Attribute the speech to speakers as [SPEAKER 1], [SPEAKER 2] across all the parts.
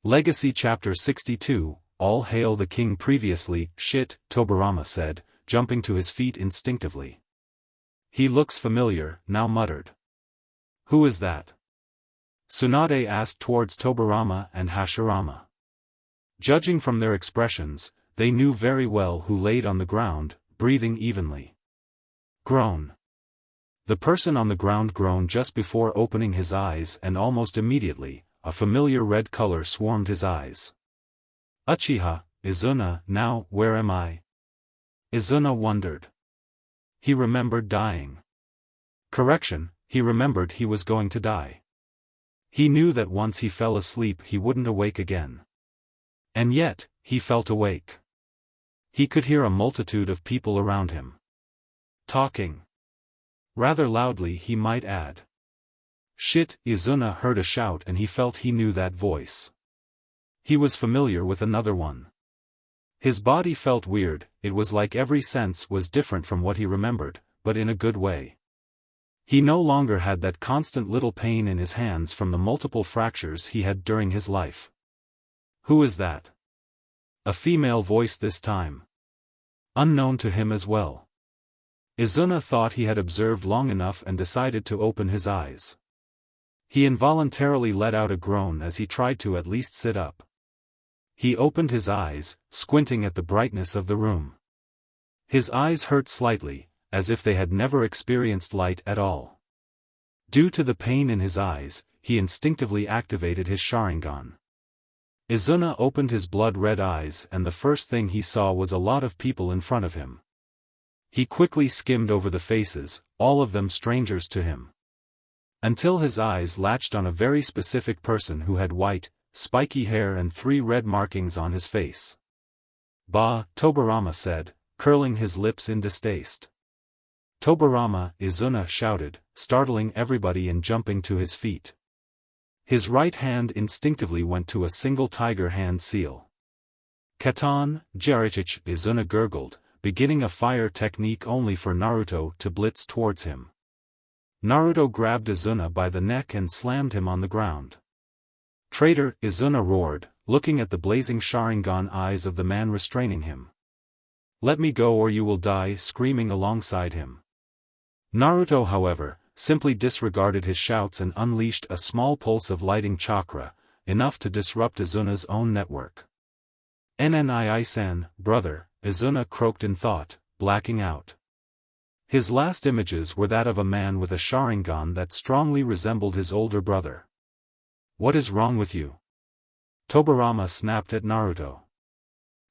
[SPEAKER 1] Legacy Chapter 62, All Hail the King. Previously, shit, Tobirama said, jumping to his feet instinctively. He looks familiar, now muttered. Who is that? Tsunade asked towards Tobirama and Hashirama. Judging from their expressions, they knew very well who laid on the ground, breathing evenly. Groan. The person on the ground groaned just before opening his eyes, and almost immediately, a familiar red color swarmed his eyes. Uchiha, Izuna, now, where am I? Izuna wondered. He remembered dying. Correction, he remembered he was going to die. He knew that once he fell asleep he wouldn't awake again. And yet, he felt awake. He could hear a multitude of people around him. Talking. Rather loudly, he might add. Shit, Izuna heard a shout and he felt he knew that voice. He was familiar with another one. His body felt weird, it was like every sense was different from what he remembered, but in a good way. He no longer had that constant little pain in his hands from the multiple fractures he had during his life. Who is that? A female voice this time. Unknown to him as well. Izuna thought he had observed long enough and decided to open his eyes. He involuntarily let out a groan as he tried to at least sit up. He opened his eyes, squinting at the brightness of the room. His eyes hurt slightly, as if they had never experienced light at all. Due to the pain in his eyes, he instinctively activated his Sharingan. Izuna opened his blood-red eyes and the first thing he saw was a lot of people in front of him. He quickly skimmed over the faces, all of them strangers to him. Until his eyes latched on a very specific person who had white, spiky hair and 3 red markings on his face. Bah, Tobirama said, curling his lips in distaste. Tobirama, Izuna shouted, startling everybody and jumping to his feet. His right hand instinctively went to a single tiger hand seal. Katan, Jarichich, Izuna gurgled, beginning a fire technique only for Naruto to blitz towards him. Naruto grabbed Izuna by the neck and slammed him on the ground. Traitor, Izuna roared, looking at the blazing Sharingan eyes of the man restraining him. Let me go or you will die, screaming alongside him. Naruto, however, simply disregarded his shouts and unleashed a small pulse of lighting chakra, enough to disrupt Izuna's own network. Nnii-san, brother, Izuna croaked in thought, blacking out. His last images were that of a man with a Sharingan that strongly resembled his older brother. What is wrong with you? Tobirama snapped at Naruto.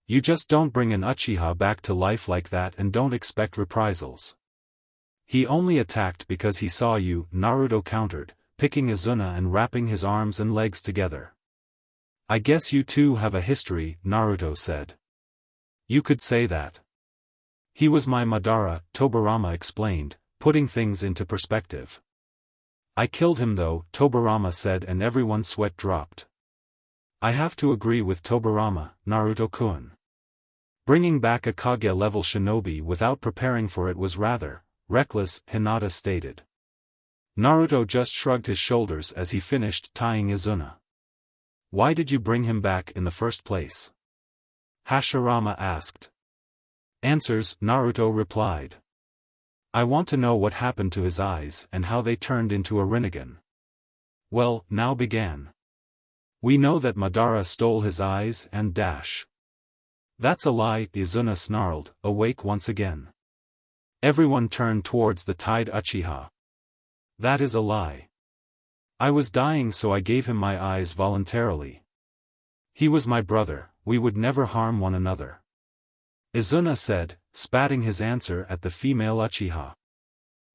[SPEAKER 1] You just don't bring an Uchiha back to life like that and don't expect reprisals. He only attacked because he saw you, Naruto countered, picking Izuna and wrapping his arms and legs together. I guess you two have a history, Naruto said. You could say that. He was my Madara, Tobirama explained, putting things into perspective. I killed him though, Tobirama said, and everyone's sweat dropped. I have to agree with Tobirama, Naruto-kun. Bringing back a Kage-level shinobi without preparing for it was rather reckless, Hinata stated. Naruto just shrugged his shoulders as he finished tying Izuna. Why did you bring him back in the first place? Hashirama asked. Answers, Naruto replied. I want to know what happened to his eyes and how they turned into a Rinnegan. Well, now began. We know that Madara stole his eyes and dash. That's a lie, Izuna snarled, awake once again. Everyone turned towards the tied Uchiha. That is a lie. I was dying so I gave him my eyes voluntarily. He was my brother, we would never harm one another. Izuna said, spatting his answer at the female Uchiha.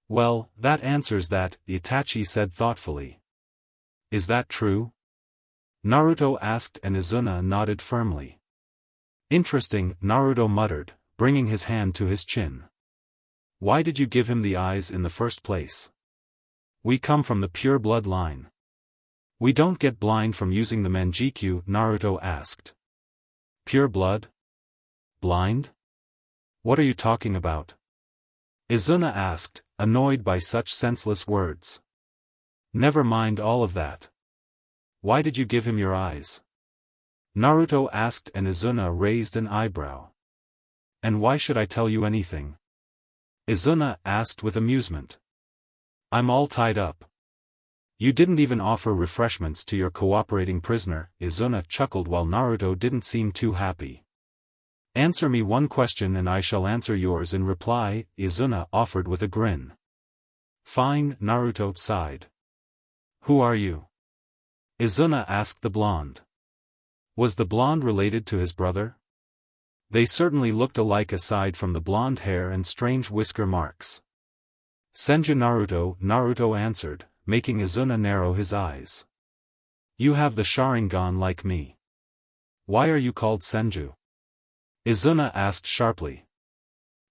[SPEAKER 1] Well, that answers that, Itachi said thoughtfully. Is that true? Naruto asked and Izuna nodded firmly. Interesting, Naruto muttered, bringing his hand to his chin. Why did you give him the eyes in the first place? We come from the pure blood line. We don't get blind from using the Manjikyu, Naruto asked. Pure blood? Blind? What are you talking about? Izuna asked, annoyed by such senseless words. Never mind all of that. Why did you give him your eyes? Naruto asked, and Izuna raised an eyebrow. And why should I tell you anything? Izuna asked with amusement. I'm all tied up. You didn't even offer refreshments to your cooperating prisoner, Izuna chuckled while Naruto didn't seem too happy. Answer me one question and I shall answer yours in reply, Izuna offered with a grin. Fine, Naruto sighed. Who are you? Izuna asked the blonde. Was the blonde related to his brother? They certainly looked alike aside from the blonde hair and strange whisker marks. Senju Naruto, Naruto answered, making Izuna narrow his eyes. You have the Sharingan like me. Why are you called Senju? Izuna asked sharply.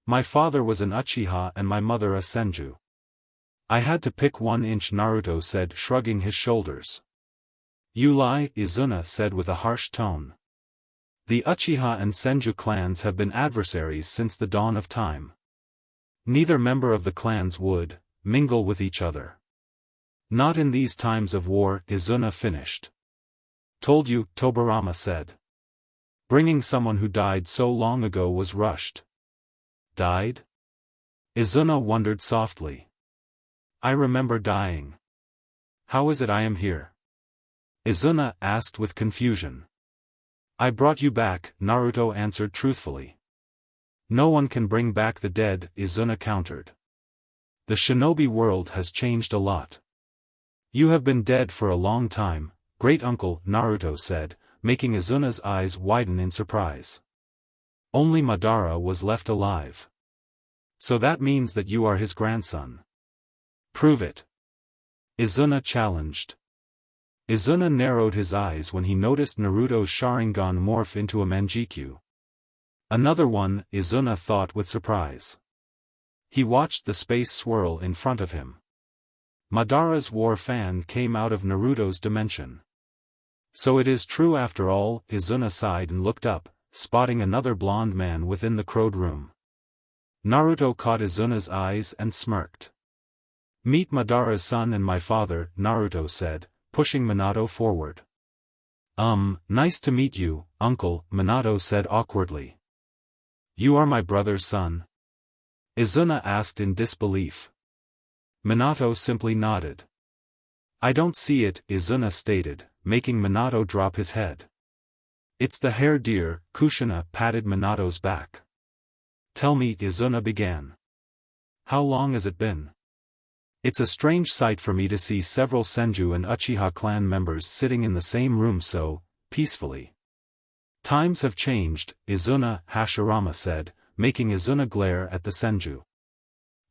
[SPEAKER 1] My father was an Uchiha and my mother a Senju. I had to pick one, Naruto said, shrugging his shoulders. You lie, Izuna said with a harsh tone. The Uchiha and Senju clans have been adversaries since the dawn of time. Neither member of the clans would mingle with each other. Not in these times of war, Izuna finished. Told you, Tobirama said. Bringing someone who died so long ago was rushed. Died? Izuna wondered softly. I remember dying. How is it I am here? Izuna asked with confusion. I brought you back, Naruto answered truthfully. No one can bring back the dead, Izuna countered. The shinobi world has changed a lot. You have been dead for a long time, great uncle, Naruto said, making Izuna's eyes widen in surprise. Only Madara was left alive. So that means that you are his grandson. Prove it. Izuna challenged. Izuna narrowed his eyes when he noticed Naruto's Sharingan morph into a Manjikyu. Another one, Izuna thought with surprise. He watched the space swirl in front of him. Madara's war fan came out of Naruto's dimension. So it is true after all, Izuna sighed and looked up, spotting another blonde man within the crowed room. Naruto caught Izuna's eyes and smirked. Meet Madara's son and my father, Naruto said, pushing Minato forward. Nice to meet you, uncle, Minato said awkwardly. You are my brother's son? Izuna asked in disbelief. Minato simply nodded. I don't see it, Izuna stated, making Minato drop his head. It's the hair dear, Kushina patted Minato's back. Tell me, Izuna began. How long has it been? It's a strange sight for me to see several Senju and Uchiha clan members sitting in the same room so peacefully. Times have changed, Izuna, Hashirama said, making Izuna glare at the Senju.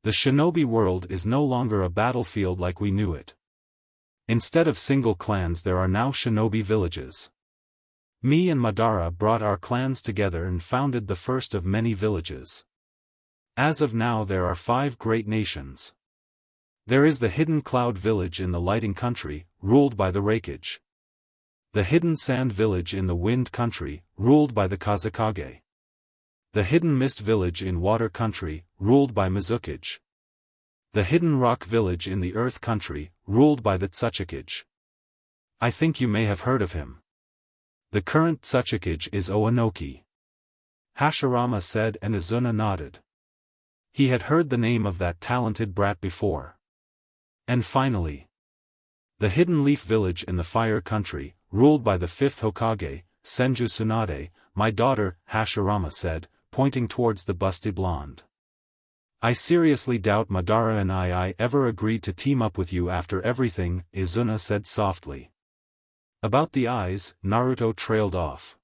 [SPEAKER 1] The shinobi world is no longer a battlefield like we knew it. Instead of single clans there are now shinobi villages. Me and Madara brought our clans together and founded the first of many villages. As of now there are 5 great nations. There is the Hidden Cloud Village in the Lighting Country, ruled by the Raikage. The Hidden Sand Village in the Wind Country, ruled by the Kazekage. The Hidden Mist Village in Water Country, ruled by Mizukage. The Hidden Rock Village in the Earth Country, ruled by the Tsuchikage. I think you may have heard of him. The current Tsuchikage is Oanoki. Hashirama said, and Izuna nodded. He had heard the name of that talented brat before. And finally, the Hidden Leaf Village in the Fire Country, ruled by the 5th Hokage, Senju Tsunade, my daughter, Hashirama said, pointing towards the busty blonde. I seriously doubt Madara and I ever agreed to team up with you after everything, Izuna said softly. About the eyes, Naruto trailed off.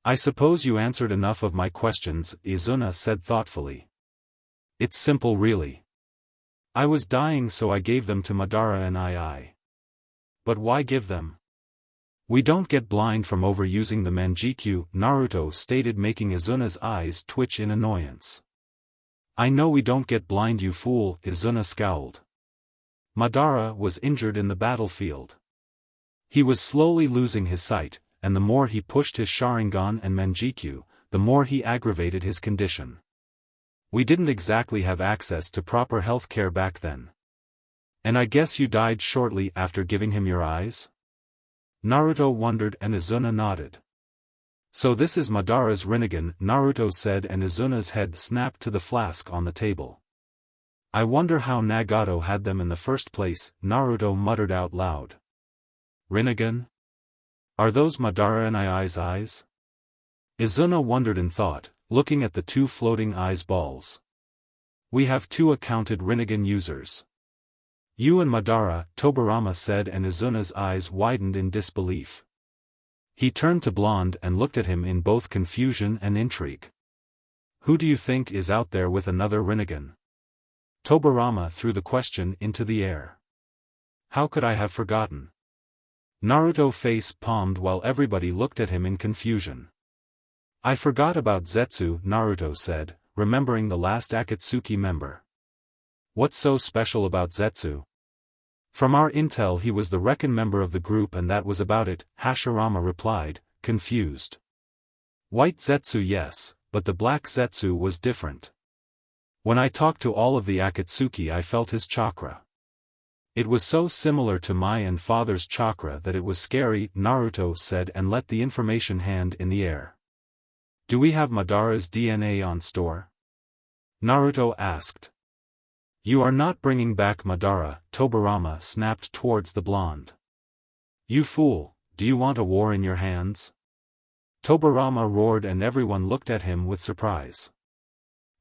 [SPEAKER 1] I suppose you answered enough of my questions, Izuna said thoughtfully. It's simple really. I was dying so I gave them to Madara and I. But why give them? We don't get blind from overusing the Manjikyu, Naruto stated, making Izuna's eyes twitch in annoyance. I know we don't get blind, you fool, Izuna scowled. Madara was injured in the battlefield. He was slowly losing his sight, and the more he pushed his Sharingan and Manjikyu, the more he aggravated his condition. We didn't exactly have access to proper health care back then. And I guess you died shortly after giving him your eyes? Naruto wondered, and Izuna nodded. So this is Madara's Rinnegan, Naruto said, and Izuna's head snapped to the flask on the table. I wonder how Nagato had them in the first place, Naruto muttered out loud. Rinnegan? Are those Madara and I's eyes? Izuna wondered in thought, looking at the two floating eyes balls. We have two accounted Rinnegan users. You and Madara, Tobirama said, and Izuna's eyes widened in disbelief. He turned to Blonde and looked at him in both confusion and intrigue. Who do you think is out there with another Rinnegan? Tobirama threw the question into the air. How could I have forgotten? Naruto face palmed while everybody looked at him in confusion. I forgot about Zetsu, Naruto said, remembering the last Akatsuki member. What's so special about Zetsu? From our intel he was the Reckon member of the group and that was about it, Hashirama replied, confused. White Zetsu yes, but the black Zetsu was different. When I talked to all of the Akatsuki I felt his chakra. It was so similar to my and father's chakra that it was scary, Naruto said and let the information hand in the air. Do we have Madara's DNA on store? Naruto asked. You are not bringing back Madara, Tobirama snapped towards the blonde. You fool, do you want a war in your hands? Tobirama roared and everyone looked at him with surprise.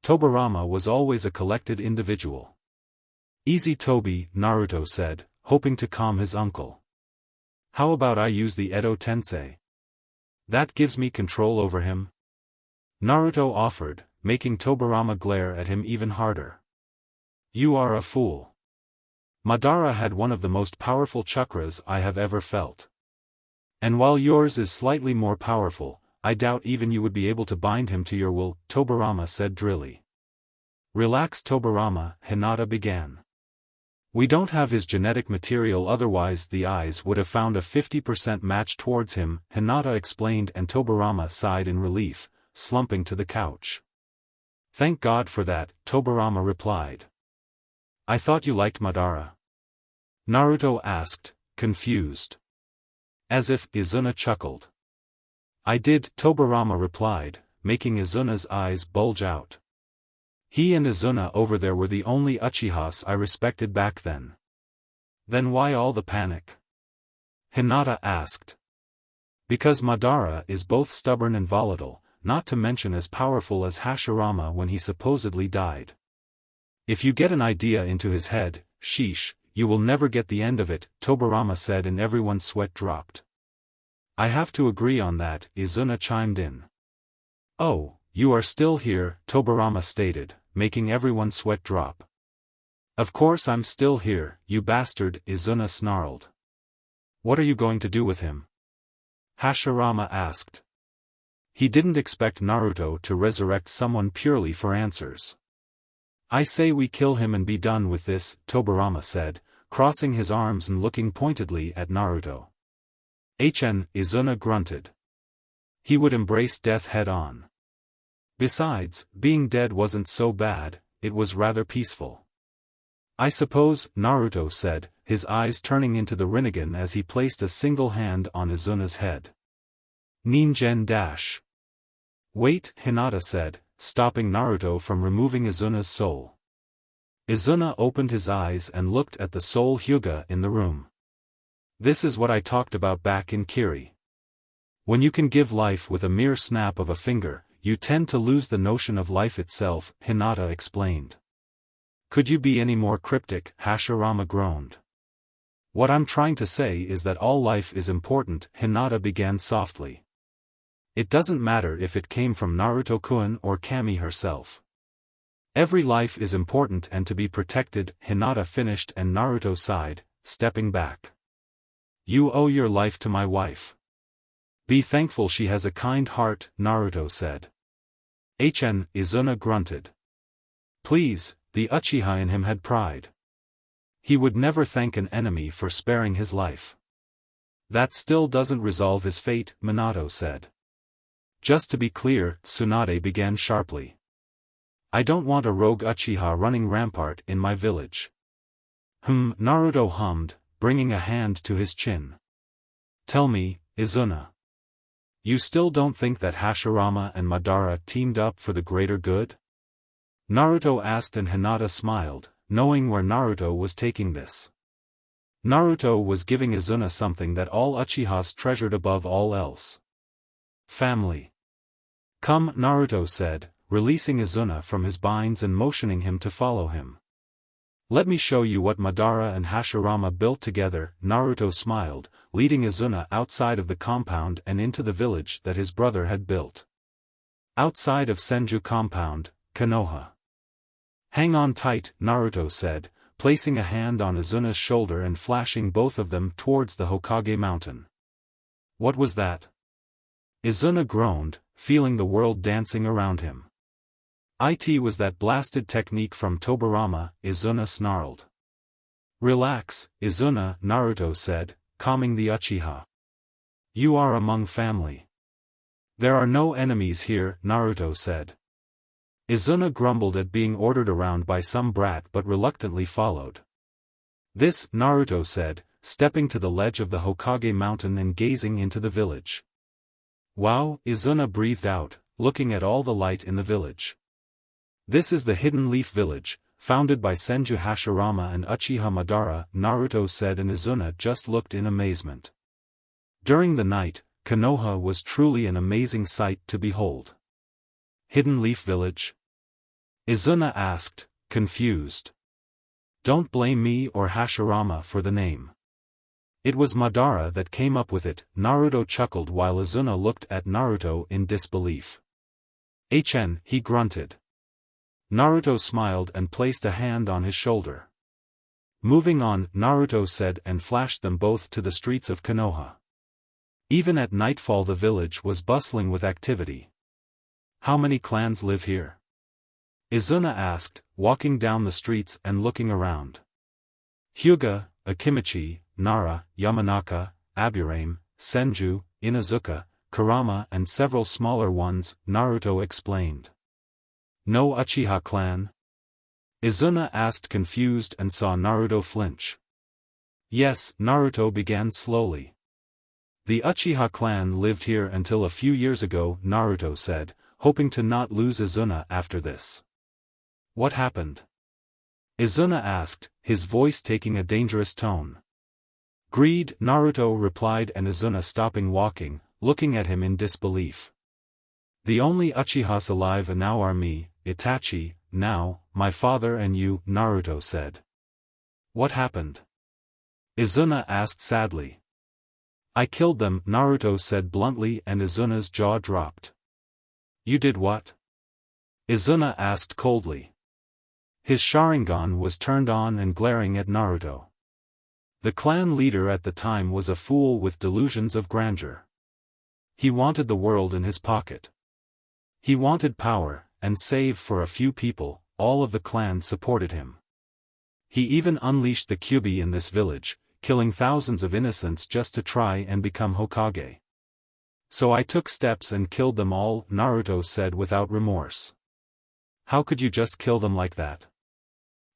[SPEAKER 1] Tobirama was always a collected individual. Easy Tobi, Naruto said, hoping to calm his uncle. How about I use the Edo Tensei? That gives me control over him. Naruto offered, making Tobirama glare at him even harder. You are a fool. Madara had one of the most powerful chakras I have ever felt. And while yours is slightly more powerful, I doubt even you would be able to bind him to your will, Tobirama said drily. Relax Tobirama, Hinata began. We don't have his genetic material, otherwise the eyes would have found a 50% match towards him, Hinata explained, and Tobirama sighed in relief, slumping to the couch. Thank God for that, Tobirama replied. I thought you liked Madara. Naruto asked, confused. As if, Izuna chuckled. I did, Tobirama replied, making Izuna's eyes bulge out. He and Izuna over there were the only Uchihas I respected back then. Then why all the panic? Hinata asked. Because Madara is both stubborn and volatile, not to mention as powerful as Hashirama when he supposedly died. If you get an idea into his head, sheesh, you will never get the end of it, Tobirama said and everyone's sweat dropped. I have to agree on that, Izuna chimed in. Oh, you are still here, Tobirama stated, making everyone's sweat drop. Of course I'm still here, you bastard, Izuna snarled. What are you going to do with him? Hashirama asked. He didn't expect Naruto to resurrect someone purely for answers. I say we kill him and be done with this, Tobirama said, crossing his arms and looking pointedly at Naruto. Izuna grunted. He would embrace death head-on. Besides, being dead wasn't so bad, it was rather peaceful. I suppose, Naruto said, his eyes turning into the Rinnegan as he placed a single hand on Izuna's head. Ningen dash. Wait, Hinata said, stopping Naruto from removing Izuna's soul. Izuna opened his eyes and looked at the soul Hyuga in the room. This is what I talked about back in Kiri. When you can give life with a mere snap of a finger, you tend to lose the notion of life itself, Hinata explained. Could you be any more cryptic, Hashirama groaned. What I'm trying to say is that all life is important, Hinata began softly. It doesn't matter if it came from Naruto-kun or Kami herself. Every life is important and to be protected, Hinata finished and Naruto sighed, stepping back. You owe your life to my wife. Be thankful she has a kind heart, Naruto said. Izuna grunted. Please, the Uchiha in him had pride. He would never thank an enemy for sparing his life. That still doesn't resolve his fate, Minato said. Just to be clear, Tsunade began sharply. I don't want a rogue Uchiha running rampart in my village. Naruto hummed, bringing a hand to his chin. Tell me, Izuna. You still don't think that Hashirama and Madara teamed up for the greater good? Naruto asked, and Hinata smiled, knowing where Naruto was taking this. Naruto was giving Izuna something that all Uchihas treasured above all else. Family. Come, Naruto said, releasing Izuna from his binds and motioning him to follow him. Let me show you what Madara and Hashirama built together. Naruto smiled, leading Izuna outside of the compound and into the village that his brother had built. Outside of Senju compound, Konoha. Hang on tight, Naruto said, placing a hand on Izuna's shoulder and flashing both of them towards the Hokage mountain. What was that? Izuna groaned, feeling the world dancing around him. It was that blasted technique from Tobirama, Izuna snarled. Relax, Izuna, Naruto said, calming the Uchiha. You are among family. There are no enemies here, Naruto said. Izuna grumbled at being ordered around by some brat but reluctantly followed. This, Naruto said, stepping to the ledge of the Hokage mountain and gazing into the village. Wow, Izuna breathed out, looking at all the light in the village. This is the Hidden Leaf Village, founded by Senju Hashirama and Uchiha Madara, Naruto said, and Izuna just looked in amazement. During the night, Konoha was truly an amazing sight to behold. Hidden Leaf Village? Izuna asked, confused. Don't blame me or Hashirama for the name. It was Madara that came up with it, Naruto chuckled while Izuna looked at Naruto in disbelief. He grunted. Naruto smiled and placed a hand on his shoulder. Moving on, Naruto said, and flashed them both to the streets of Konoha. Even at nightfall the village was bustling with activity. How many clans live here? Izuna asked, walking down the streets and looking around. Hyuga, Akimichi, Nara, Yamanaka, Aburame, Senju, Inazuka, Kurama and several smaller ones, Naruto explained. No Uchiha clan? Izuna asked, confused, and saw Naruto flinch. Yes, Naruto began slowly. The Uchiha clan lived here until a few years ago, Naruto said, hoping to not lose Izuna after this. What happened? Izuna asked, his voice taking a dangerous tone. Greed, Naruto replied, and Izuna stopping walking, looking at him in disbelief. The only Uchihas alive now are me, Itachi, now, my father and you, Naruto said. What happened? Izuna asked sadly. I killed them, Naruto said bluntly, and Izuna's jaw dropped. You did what? Izuna asked coldly. His Sharingan was turned on and glaring at Naruto. The clan leader at the time was a fool with delusions of grandeur. He wanted the world in his pocket. He wanted power, and save for a few people, all of the clan supported him. He even unleashed the Kyuubi in this village, killing thousands of innocents just to try and become Hokage. So I took steps and killed them all, Naruto said without remorse. How could you just kill them like that?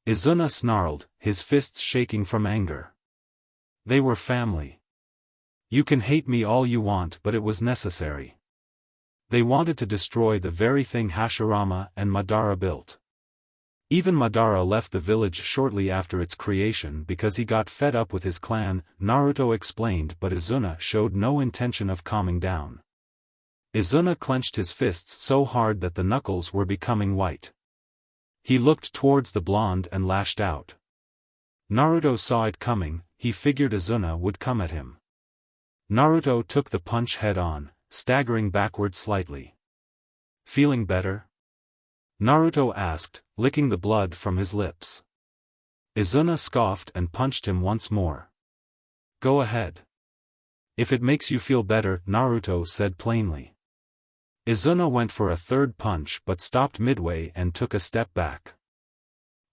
[SPEAKER 1] Izuna snarled, his fists shaking from anger. They were family. You can hate me all you want, but it was necessary. They wanted to destroy the very thing Hashirama and Madara built. Even Madara left the village shortly after its creation because he got fed up with his clan, Naruto explained, but Izuna showed no intention of calming down. Izuna clenched his fists so hard that the knuckles were becoming white. He looked towards the blonde and lashed out. Naruto saw it coming, he figured Izuna would come at him. Naruto took the punch head on, staggering backward slightly. Feeling better? Naruto asked, licking the blood from his lips. Izuna scoffed and punched him once more. Go ahead. If it makes you feel better, Naruto said plainly. Izuna went for a third punch but stopped midway and took a step back.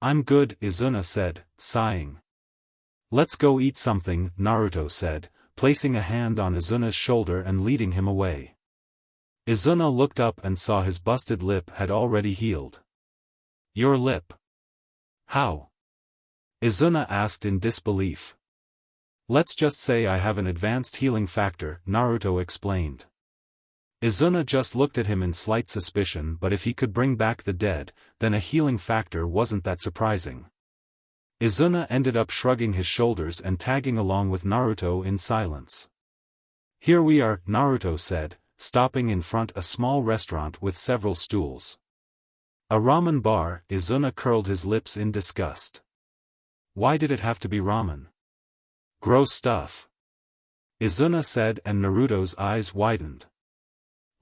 [SPEAKER 1] I'm good, Izuna said, sighing. Let's go eat something, Naruto said, placing a hand on Izuna's shoulder and leading him away. Izuna looked up and saw his busted lip had already healed. Your lip? How? Izuna asked in disbelief. Let's just say I have an advanced healing factor, Naruto explained. Izuna just looked at him in slight suspicion, but if he could bring back the dead, then a healing factor wasn't that surprising. Izuna ended up shrugging his shoulders and tagging along with Naruto in silence. "Here we are," Naruto said, stopping in front a small restaurant with several stools. "A ramen bar," Izuna curled his lips in disgust. "Why did it have to be ramen? Gross stuff," Izuna said, and Naruto's eyes widened.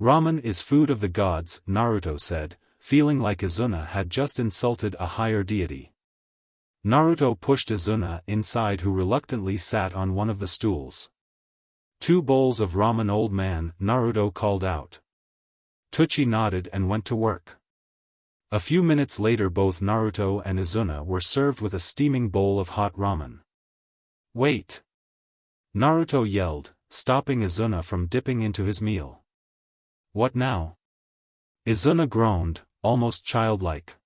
[SPEAKER 1] "Ramen is food of the gods," Naruto said, feeling like Izuna had just insulted a higher deity. Naruto pushed Izuna inside, who reluctantly sat on one of the stools. "2 bowls of ramen, old man," Naruto called out. Tucci nodded and went to work. A few minutes later both Naruto and Izuna were served with a steaming bowl of hot ramen. "Wait!" Naruto yelled, stopping Izuna from dipping into his meal. "What now?" Izuna groaned, almost childlike.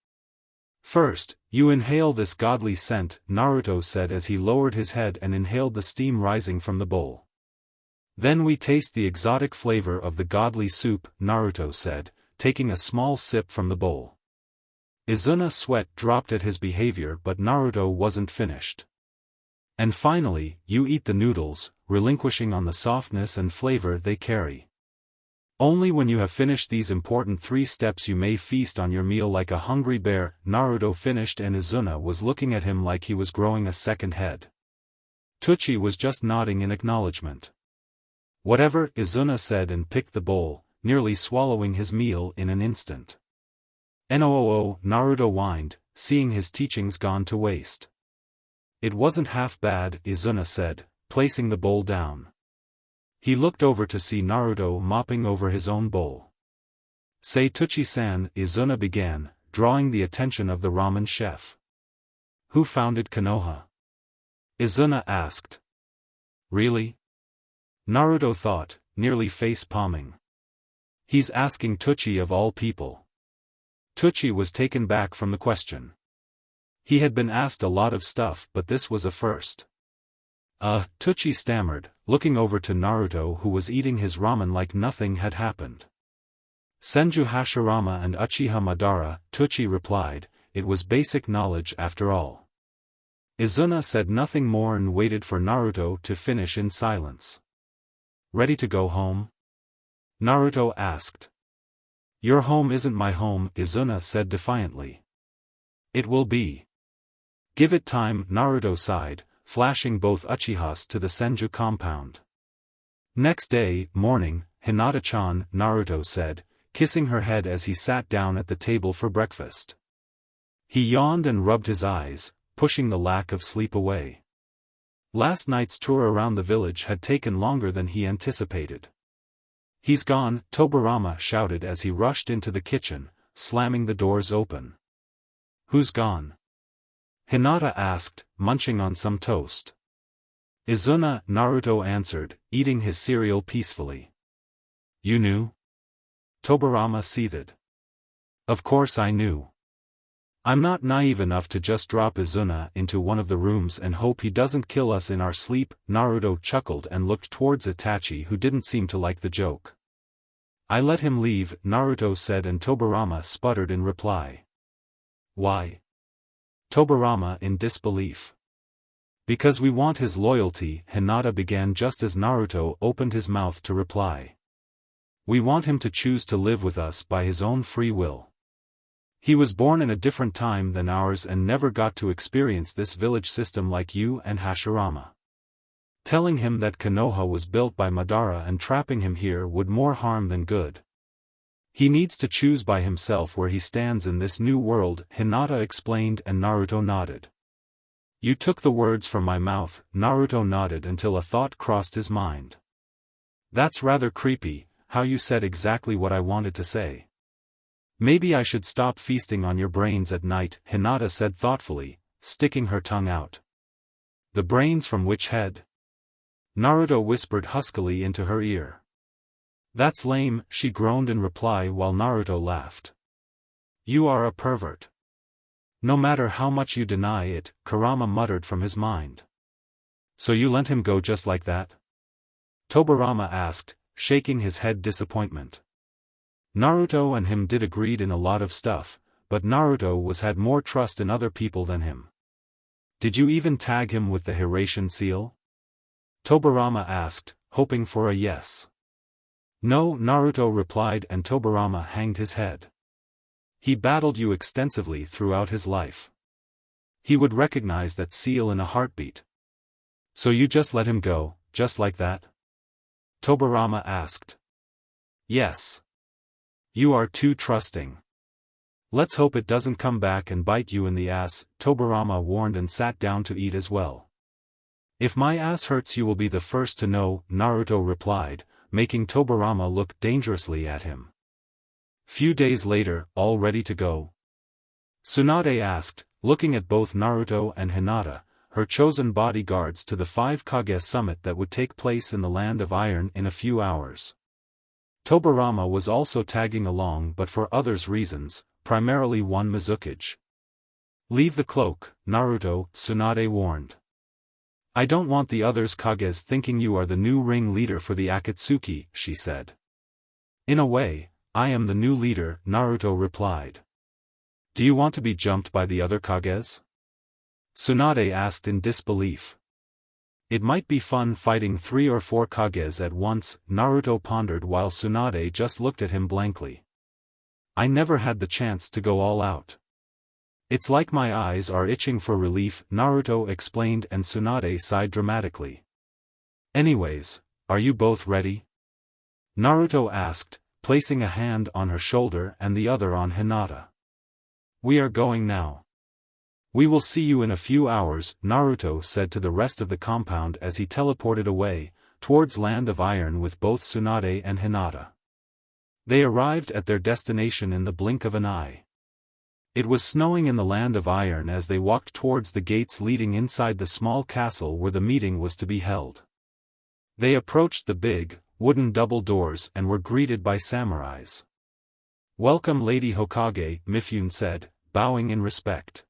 [SPEAKER 1] "First, you inhale this godly scent," Naruto said as he lowered his head and inhaled the steam rising from the bowl. "Then we taste the exotic flavor of the godly soup," Naruto said, taking a small sip from the bowl. Izuna's sweat dropped at his behavior, but Naruto wasn't finished. "And finally, you eat the noodles, relinquishing on the softness and flavor they carry. Only when you have finished these important 3 steps you may feast on your meal like a hungry bear." Naruto finished and Izuna was looking at him like he was growing a second head. Tucci was just nodding in acknowledgement. "Whatever," Izuna said and picked the bowl, nearly swallowing his meal in an instant. "NOOO," Naruto whined, seeing his teachings gone to waste. "It wasn't half bad," Izuna said, placing the bowl down. He looked over to see Naruto mopping over his own bowl. "Say Tucci-san," Izuna began, drawing the attention of the ramen chef. "Who founded Konoha?" Izuna asked. "Really?" Naruto thought, nearly face-palming. He's asking Tucci of all people. Tucci was taken back from the question. He had been asked a lot of stuff, but this was a first. Tucci stammered, looking over to Naruto, who was eating his ramen like nothing had happened. "Senju Hashirama and Uchiha Madara," Tucci replied. It was basic knowledge after all. Izuna said nothing more and waited for Naruto to finish in silence. "Ready to go home?" Naruto asked. "Your home isn't my home," Izuna said defiantly. "It will be. Give it time," Naruto sighed, flashing both Uchihas to the Senju compound. "Next day, morning, Hinata-chan," Naruto said, kissing her head as he sat down at the table for breakfast. He yawned and rubbed his eyes, pushing the lack of sleep away. Last night's tour around the village had taken longer than he anticipated. "He's gone," Tobirama shouted as he rushed into the kitchen, slamming the doors open. "Who's gone?" Hinata asked, munching on some toast. "Izuna," Naruto answered, eating his cereal peacefully. "You knew?" Tobirama seethed. "Of course I knew. I'm not naive enough to just drop Izuna into one of the rooms and hope he doesn't kill us in our sleep." Naruto chuckled and looked towards Itachi, who didn't seem to like the joke. "I let him leave," Naruto said, and Tobirama sputtered in reply. "Why?" Tobirama in disbelief. "Because we want his loyalty," Hinata began just as Naruto opened his mouth to reply. "We want him to choose to live with us by his own free will. He was born in a different time than ours and never got to experience this village system like you and Hashirama. Telling him that Konoha was built by Madara and trapping him here would more harm than good. He needs to choose by himself where he stands in this new world," Hinata explained, and Naruto nodded. "You took the words from my mouth." Naruto nodded until a thought crossed his mind. "That's rather creepy, how you said exactly what I wanted to say." "Maybe I should stop feasting on your brains at night," Hinata said thoughtfully, sticking her tongue out. "The brains from which head?" Naruto whispered huskily into her ear. "That's lame," she groaned in reply while Naruto laughed. "You are a pervert." "No matter how much you deny it," Kurama muttered from his mind. "So you let him go just like that?" Tobirama asked, shaking his head disappointment. Naruto and him did agreed in a lot of stuff, but Naruto had more trust in other people than him. Did you even tag him with the Hiraition seal? Tobirama asked, hoping for a yes. No, Naruto replied, and Tobirama hanged his head. He battled you extensively throughout his life. He would recognize that seal in a heartbeat. So you just let him go, just like that? Tobirama asked. Yes. You are too trusting. Let's hope it doesn't come back and bite you in the ass, Tobirama warned and sat down to eat as well. If my ass hurts you will be the first to know, Naruto replied, making Tobirama look dangerously at him. Few days later, all ready to go? Tsunade asked, looking at both Naruto and Hinata, her chosen bodyguards to the 5 Kage summit that would take place in the Land of Iron in a few hours. Tobirama was also tagging along but for others' reasons, primarily one Mizukage. Leave the cloak, Naruto, Tsunade warned. I don't want the others Kages thinking you are the new ring leader for the Akatsuki, she said. In a way, I am the new leader, Naruto replied. Do you want to be jumped by the other Kages? Tsunade asked in disbelief. It might be fun fighting 3 or 4 Kages at once, Naruto pondered while Tsunade just looked at him blankly. I never had the chance to go all out. It's like my eyes are itching for relief, Naruto explained, and Tsunade sighed dramatically. Anyways, are you both ready? Naruto asked, placing a hand on her shoulder and the other on Hinata. We are going now. We will see you in a few hours, Naruto said to the rest of the compound as he teleported away, towards Land of Iron with both Tsunade and Hinata. They arrived at their destination in the blink of an eye. It was snowing in the Land of Iron as they walked towards the gates leading inside the small castle where the meeting was to be held. They approached the big, wooden double doors and were greeted by samurais. Welcome Lady Hokage, Mifune said, bowing in respect.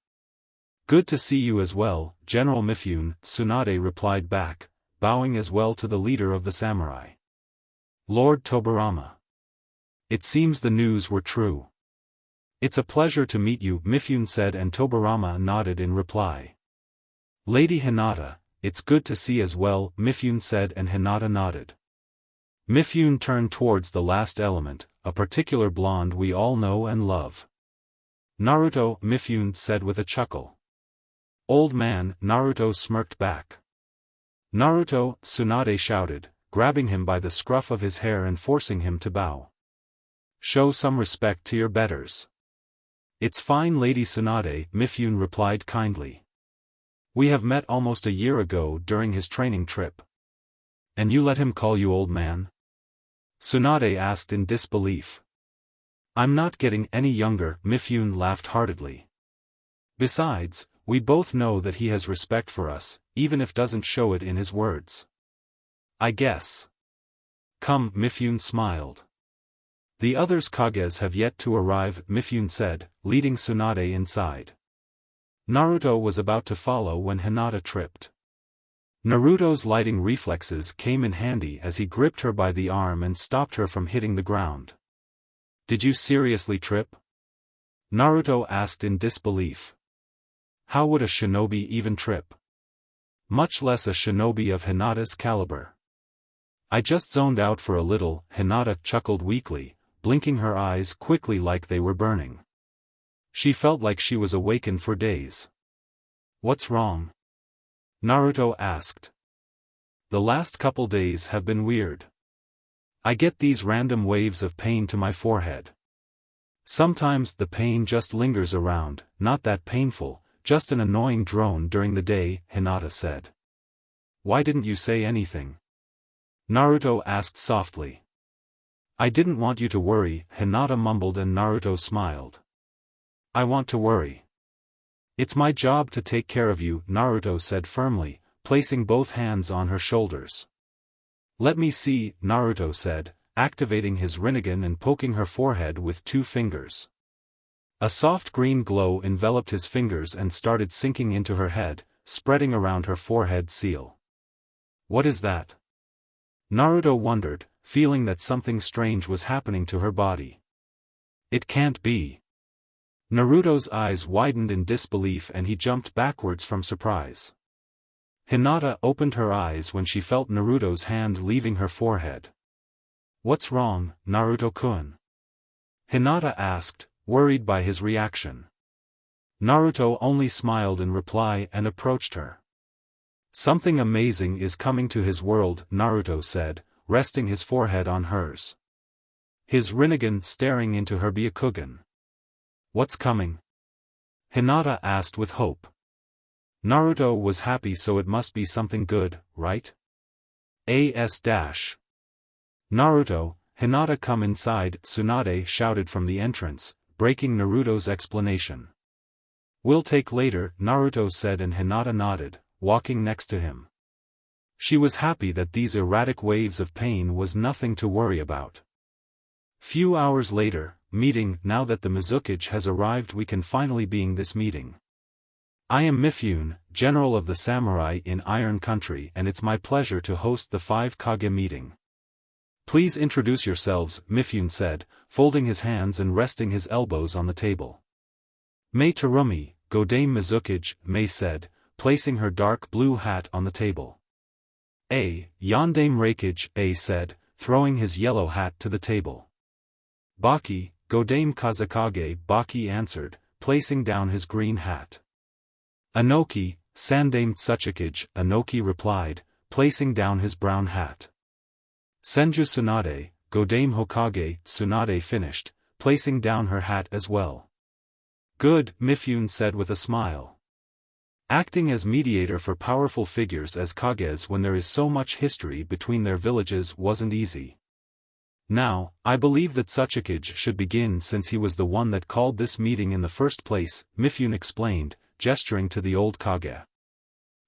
[SPEAKER 1] Good to see you as well, General Mifune, Tsunade replied back, bowing as well to the leader of the samurai. Lord Tobirama. It seems the news were true. It's a pleasure to meet you, Mifune said, and Tobirama nodded in reply. Lady Hinata, it's good to see as well, Mifune said, and Hinata nodded. Mifune turned towards the last element, a particular blonde we all know and love. Naruto, Mifune said with a chuckle. Old man, Naruto smirked back. Naruto, Tsunade shouted, grabbing him by the scruff of his hair and forcing him to bow. Show some respect to your betters. It's fine Lady Tsunade, Mifune replied kindly. We have met almost a year ago during his training trip. And you let him call you old man? Tsunade asked in disbelief. I'm not getting any younger, Mifune laughed heartedly. Besides, we both know that he has respect for us, even if doesn't show it in his words. I guess. Come, Mifune smiled. The others Kages have yet to arrive, Mifune said, leading Tsunade inside. Naruto was about to follow when Hinata tripped. Naruto's lighting reflexes came in handy as he gripped her by the arm and stopped her from hitting the ground. Did you seriously trip? Naruto asked in disbelief. How would a shinobi even trip? Much less a shinobi of Hinata's caliber. I just zoned out for a little, Hinata chuckled weakly, blinking her eyes quickly like they were burning. She felt like she was awakened for days. What's wrong? Naruto asked. The last couple days have been weird. I get these random waves of pain to my forehead. Sometimes the pain just lingers around, not that painful, just an annoying drone during the day, Hinata said. Why didn't you say anything? Naruto asked softly. I didn't want you to worry, Hinata mumbled, and Naruto smiled. I want to worry. It's my job to take care of you, Naruto said firmly, placing both hands on her shoulders. Let me see, Naruto said, activating his Rinnegan and poking her forehead with 2 fingers. A soft green glow enveloped his fingers and started sinking into her head, spreading around her forehead seal. What is that? Naruto wondered, feeling that something strange was happening to her body. It can't be. Naruto's eyes widened in disbelief and he jumped backwards from surprise. Hinata opened her eyes when she felt Naruto's hand leaving her forehead. "What's wrong, Naruto-kun?" Hinata asked, worried by his reaction. Naruto only smiled in reply and approached her. "Something amazing is coming to his world," Naruto said, resting his forehead on hers. His Rinnegan staring into her Byakugan. "What's coming?" Hinata asked with hope. Naruto was happy, so it must be something good, right? Naruto, Hinata, come inside, Tsunade shouted from the entrance, breaking Naruto's explanation. "We'll take later," Naruto said, and Hinata nodded, walking next to him. She was happy that these erratic waves of pain was nothing to worry about. Few hours later, meeting. "Now that the Mizukage has arrived, we can finally being this meeting. I am Mifune, General of the Samurai in Iron Country, and it's my pleasure to host the 5 Kage meeting. Please introduce yourselves," Mifune said, folding his hands and resting his elbows on the table. "Mei Terumi, Godame Mizukage," Mei said, placing her dark blue hat on the table. Yondame Reikage," A said, throwing his yellow hat to the table. "Baki, Godame Kazekage," Baki answered, placing down his green hat. "Anoki, Sandame Tsuchikage," Anoki replied, placing down his brown hat. "Senju Tsunade, Godame Hokage," Tsunade finished, placing down her hat as well. "Good," Mifune said with a smile. Acting as mediator for powerful figures as Kages when there is so much history between their villages wasn't easy. "Now, I believe that Tsuchikage should begin since he was the one that called this meeting in the first place," Mifune explained, gesturing to the old Kage.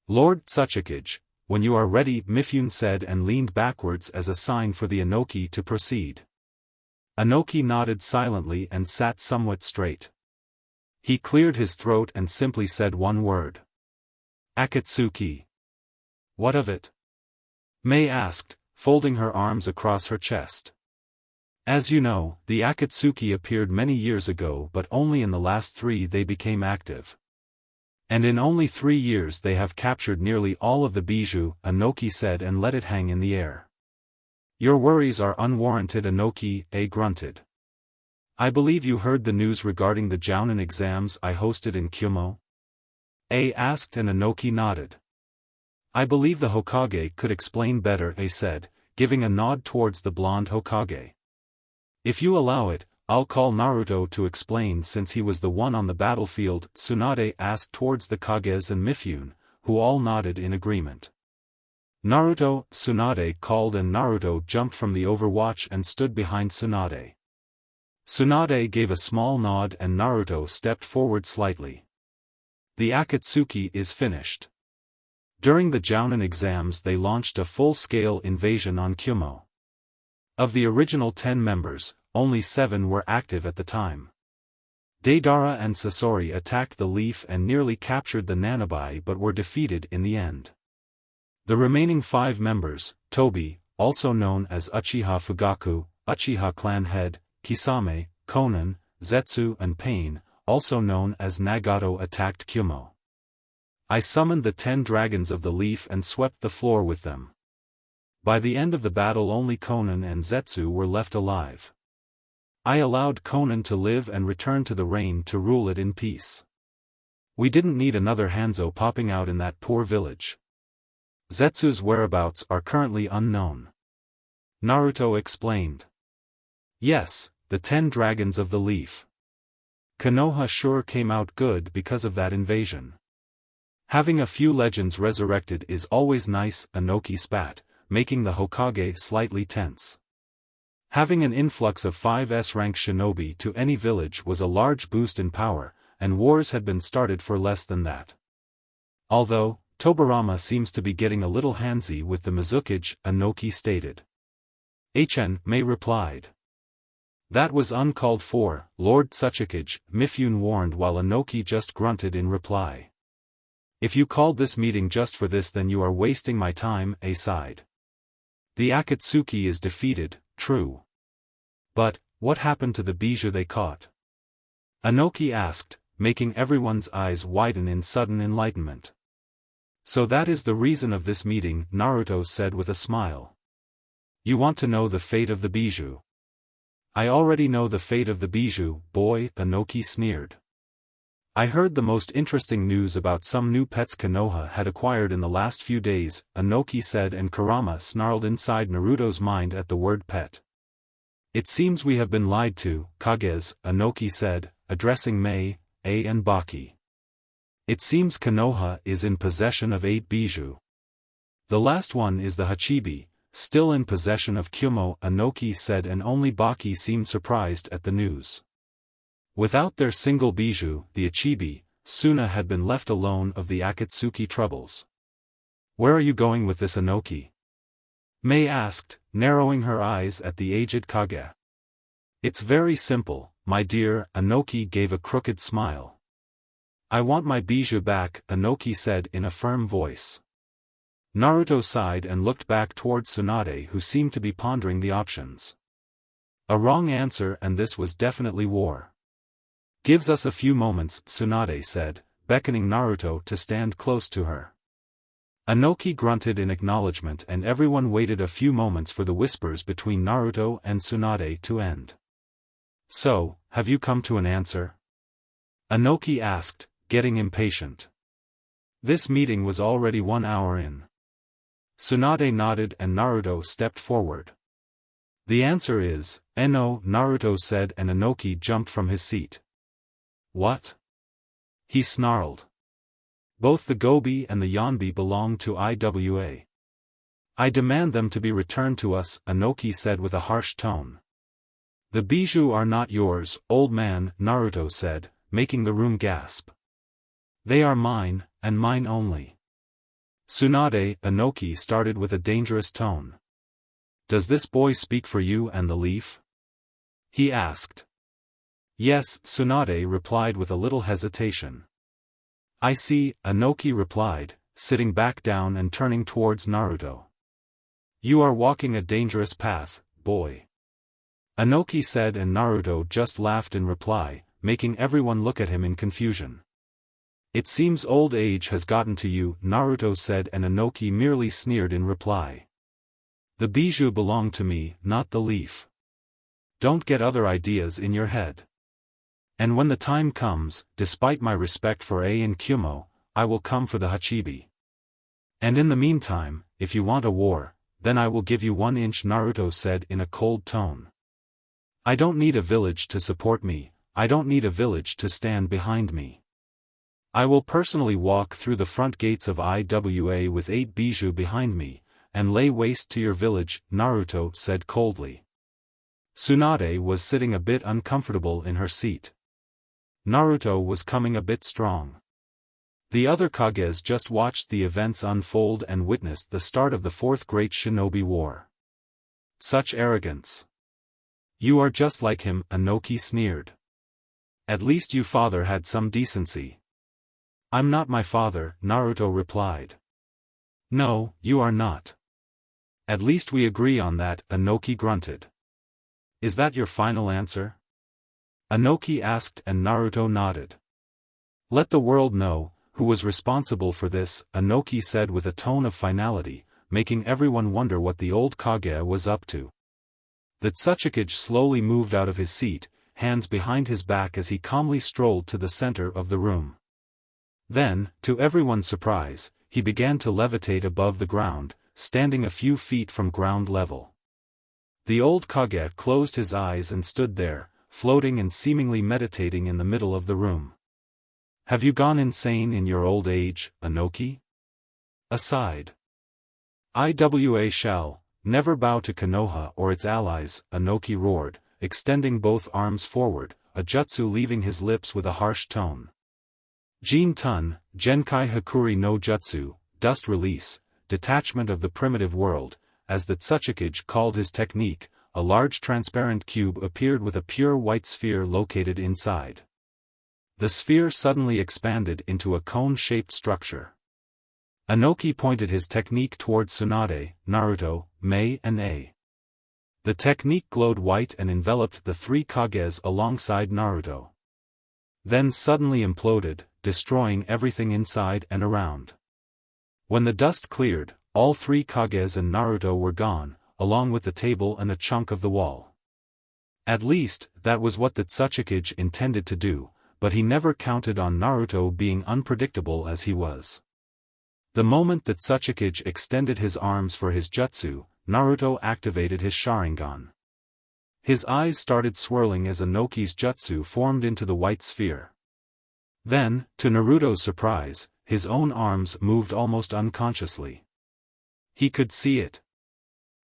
[SPEAKER 1] "Lord Tsuchikage, when you are ready," Mifune said and leaned backwards as a sign for the Anoki to proceed. Anoki nodded silently and sat somewhat straight. He cleared his throat and simply said one word. "Akatsuki." "What of it?" Mei asked, folding her arms across her chest. "As you know, the Akatsuki appeared many years ago, but only in the last 3 they became active. And in only 3 years they have captured nearly all of the bijou," Anoki said and let it hang in the air. "Your worries are unwarranted," Anoki grunted. "I believe you heard the news regarding the Jounin exams I hosted in Kyumo?" Asked and Anoki nodded. "I believe the Hokage could explain better," said, giving a nod towards the blonde Hokage. "If you allow it, I'll call Naruto to explain since he was the one on the battlefield," Tsunade asked towards the Kages and Mifune, who all nodded in agreement. "Naruto," Tsunade called and Naruto jumped from the overwatch and stood behind Tsunade. Tsunade gave a small nod and Naruto stepped forward slightly. "The Akatsuki is finished." During the Jounin exams they launched a full-scale invasion on Kyumo. Of the original 10 members, only 7 were active at the time. Deidara and Sasori attacked the Leaf and nearly captured the Nanabai but were defeated in the end. The remaining 5 members, Tobi, also known as Uchiha Fugaku, Uchiha Clan Head, Kisame, Konan, Zetsu and Pain, also known as Nagato, attacked Kyumo. I summoned the 10 dragons of the Leaf and swept the floor with them. By the end of the battle only Konan and Zetsu were left alive. I allowed Konan to live and return to the rain to rule it in peace. We didn't need another Hanzo popping out in that poor village. Zetsu's whereabouts are currently unknown. Naruto explained. Yes, the 10 dragons of the Leaf. Konoha sure came out good because of that invasion. Having a few legends resurrected is always nice, Anoki spat, making the Hokage slightly tense. Having an influx of 5 S-rank shinobi to any village was a large boost in power, and wars had been started for less than that. Although, Tobirama seems to be getting a little handsy with the Mizukage, Anoki stated. Mei replied. That was uncalled for, Lord Tsuchikage, Mifune warned while Anoki just grunted in reply. If you called this meeting just for this then you are wasting my time, sighed. The Akatsuki is defeated, true. But, What happened to the bijou they caught? Anoki asked, making everyone's eyes widen in sudden enlightenment. So that is the reason of this meeting, Naruto said with a smile. You want to know the fate of the bijou? I already know the fate of the bijou, boy, Anoki sneered. I heard the most interesting news about some new pets Konoha had acquired in the last few days, Anoki said, and Kurama snarled inside Naruto's mind at the word pet. It seems we have been lied to, Kages, Anoki said, addressing Mei, A and Baki. It seems Konoha is in possession of 8 bijou. The last one is the Hachibi, still in possession of Kyumo, Anoki said, and only Baki seemed surprised at the news. Without their single bijou, the Hachibi, Suna had been left alone of the Akatsuki troubles. Where are you going with this, Anoki? Mei asked, narrowing her eyes at the aged Kage. It's very simple, my dear, Anoki gave a crooked smile. I want my bijou back, Anoki said in a firm voice. Naruto sighed and looked back towards Tsunade, who seemed to be pondering the options. A wrong answer, and this was definitely war. Gives us a few moments, Tsunade said, beckoning Naruto to stand close to her. Anoki grunted in acknowledgement, and everyone waited a few moments for the whispers between Naruto and Tsunade to end. So, have you come to an answer? Anoki asked, getting impatient. This meeting was already 1 hour in. Tsunade nodded and Naruto stepped forward. The answer is, no, Naruto said, and Anoki jumped from his seat. What? He snarled. Both the Gobi and the Yonbi belong to IWA. I demand them to be returned to us, Anoki said with a harsh tone. The bijou are not yours, old man, Naruto said, making the room gasp. They are mine, and mine only. Tsunade, Anoki started with a dangerous tone. Does this boy speak for you and the leaf? He asked. Yes, Tsunade replied with a little hesitation. I see, Anoki replied, sitting back down and turning towards Naruto. You are walking a dangerous path, boy. Anoki said, and Naruto just laughed in reply, making everyone look at him in confusion. It seems old age has gotten to you, Naruto said, and Anoki merely sneered in reply. The bijou belong to me, not the leaf. Don't get other ideas in your head. And when the time comes, despite my respect for A and Kyumo, I will come for the Hachibi. And in the meantime, if you want a war, then I will give you 1 inch, Naruto said in a cold tone. I don't need a village to support me, I don't need a village to stand behind me. I will personally walk through the front gates of IWA with 8 bijou behind me, and lay waste to your village, Naruto said coldly. Tsunade was sitting a bit uncomfortable in her seat. Naruto was coming a bit strong. The other Kages just watched the events unfold and witnessed the start of the 4th Great Shinobi War. Such arrogance. You are just like him, Anoki sneered. At least you father had some decency. I'm not my father, Naruto replied. No, you are not. At least we agree on that, Anoki grunted. Is that your final answer? Anoki asked and Naruto nodded. Let the world know, who was responsible for this, Anoki said with a tone of finality, making everyone wonder what the old Kage was up to. The Tsuchikage slowly moved out of his seat, hands behind his back as he calmly strolled to the center of the room. Then, to everyone's surprise, he began to levitate above the ground, standing a few feet from ground level. The old Kage closed his eyes and stood there, floating and seemingly meditating in the middle of the room. Have you gone insane in your old age, Anoki? Aside. IWA shall never bow to Konoha or its allies, Anoki roared, extending both arms forward, a jutsu leaving his lips with a harsh tone. Jin Tun, Genkai Hakuri no Jutsu, dust release, detachment of the primitive world, as the Tsuchikage called his technique, a large transparent cube appeared with a pure white sphere located inside. The sphere suddenly expanded into a cone-shaped structure. Anoki pointed his technique towards Tsunade, Naruto, Mei and A. The technique glowed white and enveloped the three Kages alongside Naruto. Then suddenly imploded, destroying everything inside and around. When the dust cleared, all three Kages and Naruto were gone, along with the table and a chunk of the wall. At least, that was what the Tsuchikage intended to do, but he never counted on Naruto being unpredictable as he was. The moment that Tsuchikage extended his arms for his jutsu, Naruto activated his Sharingan. His eyes started swirling as Inoki's jutsu formed into the white sphere. Then, to Naruto's surprise, his own arms moved almost unconsciously. He could see it.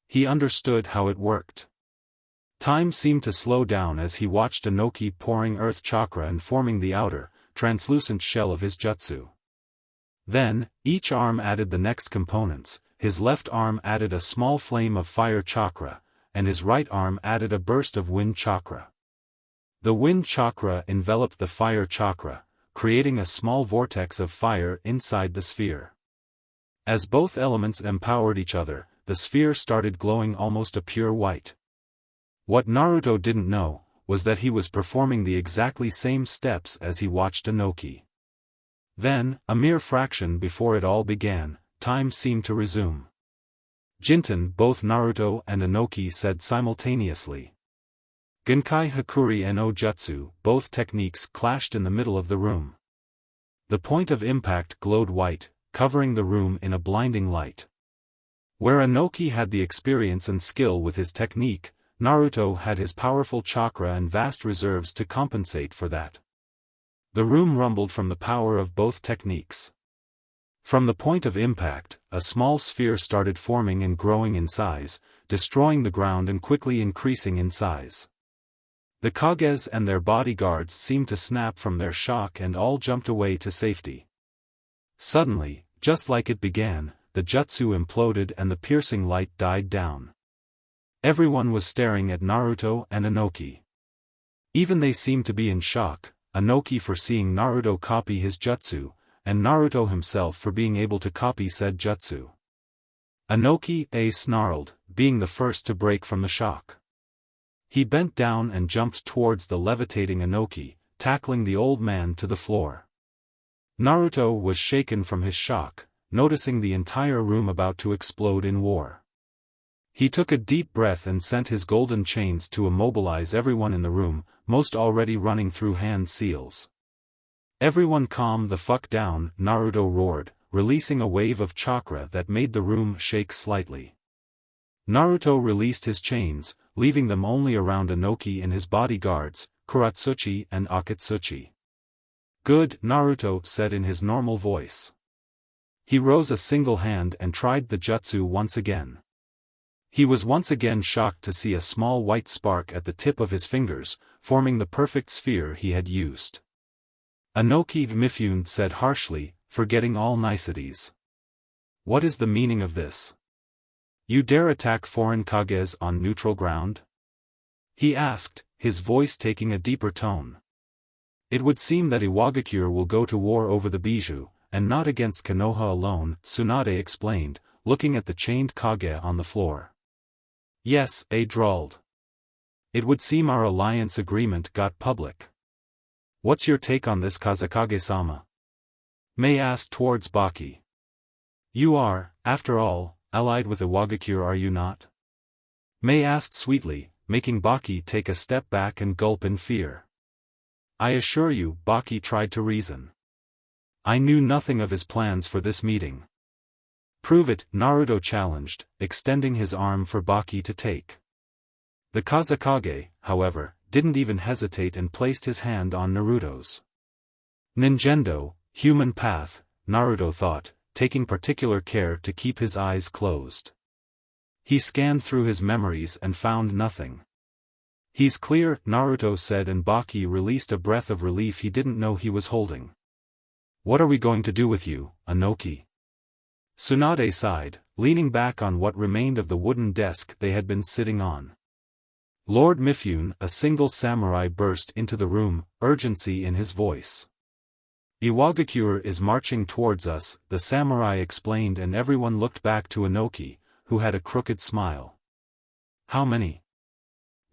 [SPEAKER 1] He understood how it worked. Time seemed to slow down as he watched Inoki pouring earth chakra and forming the outer, translucent shell of his jutsu. Then, each arm added the next components. His left arm added a small flame of fire chakra, and his right arm added a burst of wind chakra. The wind chakra enveloped the fire chakra, creating a small vortex of fire inside the sphere. As both elements empowered each other, the sphere started glowing almost a pure white. What Naruto didn't know, was that he was performing the exactly same steps as he watched Inoki. Then, a mere fraction before it all began, time seemed to resume. Jinten, both Naruto and Inoki said simultaneously. Genkai Hakuri no Jutsu, both techniques clashed in the middle of the room. The point of impact glowed white, covering the room in a blinding light. Where Inoki had the experience and skill with his technique, Naruto had his powerful chakra and vast reserves to compensate for that. The room rumbled from the power of both techniques. From the point of impact, a small sphere started forming and growing in size, destroying the ground and quickly increasing in size. The Kages and their bodyguards seemed to snap from their shock and all jumped away to safety. Suddenly, just like it began, the jutsu imploded and the piercing light died down. Everyone was staring at Naruto and Inoki. Even they seemed to be in shock, Inoki for seeing Naruto copy his jutsu, and Naruto himself for being able to copy said jutsu. Inoki snarled, being the first to break from the shock. He bent down and jumped towards the levitating Inoki, tackling the old man to the floor. Naruto was shaken from his shock, noticing the entire room about to explode in war. He took a deep breath and sent his golden chains to immobilize everyone in the room, most already running through hand seals. Everyone calm the fuck down, Naruto roared, releasing a wave of chakra that made the room shake slightly. Naruto released his chains, leaving them only around Inoki and his bodyguards, Kuratsuchi and Akatsuchi. Good, Naruto said in his normal voice. He rose a single hand and tried the jutsu once again. He was once again shocked to see a small white spark at the tip of his fingers, forming the perfect sphere he had used. Inoki Mifune said harshly, forgetting all niceties. What is the meaning of this? You dare attack foreign Kages on neutral ground? He asked, his voice taking a deeper tone. It would seem that Iwagakure will go to war over the Bijou, and not against Konoha alone, Tsunade explained, looking at the chained Kage on the floor. Yes, A drawled. It would seem our alliance agreement got public. What's your take on this, Kazekage-sama? Mei asked towards Baki. You are, after all, allied with Iwagakure, are you not? Mei asked sweetly, making Baki take a step back and gulp in fear. I assure you, Baki tried to reason. I knew nothing of his plans for this meeting. Prove it, Naruto challenged, extending his arm for Baki to take. The Kazekage, however, didn't even hesitate and placed his hand on Naruto's. Ninjendo, human path, Naruto thought, taking particular care to keep his eyes closed. He scanned through his memories and found nothing. He's clear, Naruto said, and Baki released a breath of relief he didn't know he was holding. What are we going to do with you, Inoki? Tsunade sighed, leaning back on what remained of the wooden desk they had been sitting on. Lord Mifune, a single samurai, burst into the room, urgency in his voice. Iwagakure is marching towards us, the samurai explained, and everyone looked back to Inoki, who had a crooked smile. How many?